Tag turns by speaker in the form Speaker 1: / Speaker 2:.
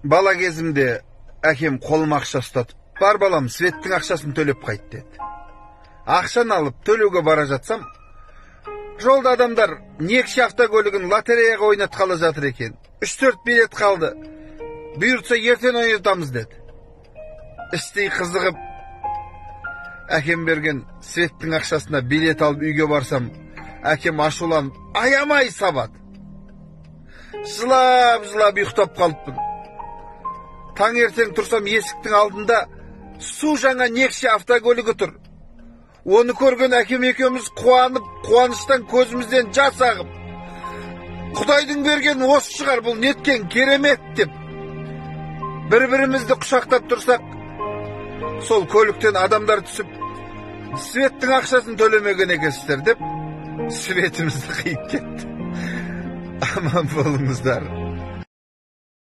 Speaker 1: Бала кезімде әкем қолыма ақша ұстатып, бар балам, светтің ақшасын төлеп қайт деді. Ақшаны алып төлеуге бара жатсам, жолда адамдар некші автокөлігін лотереяға ойнатқалы жатыр екен. 3-4 билет қалды. Бұйыртса ертең ойнатамыз деді. Іштей қызығып, әкем берген светтің ақшасына билет алып үйге барсам, әкем ашуланып, аямай сабады. Жылап ұйықтап қалыппын. Таңертең тұрсам, есіктің алдында су жаңа некші автокөлігі тұр. Оны көрген әкем екеуміз қуанып, қуаныштан көзімізден жас ағып, Құдайдың берген осы шығар, бұл неткен керемет деп, бір-бірімізді құшақтап тұрсақ, сол көліктен адамдар түсіп, светтің ақшасын төлемеген екенсіздер деп, светімізді қиып кетті. Аман болыңыздар.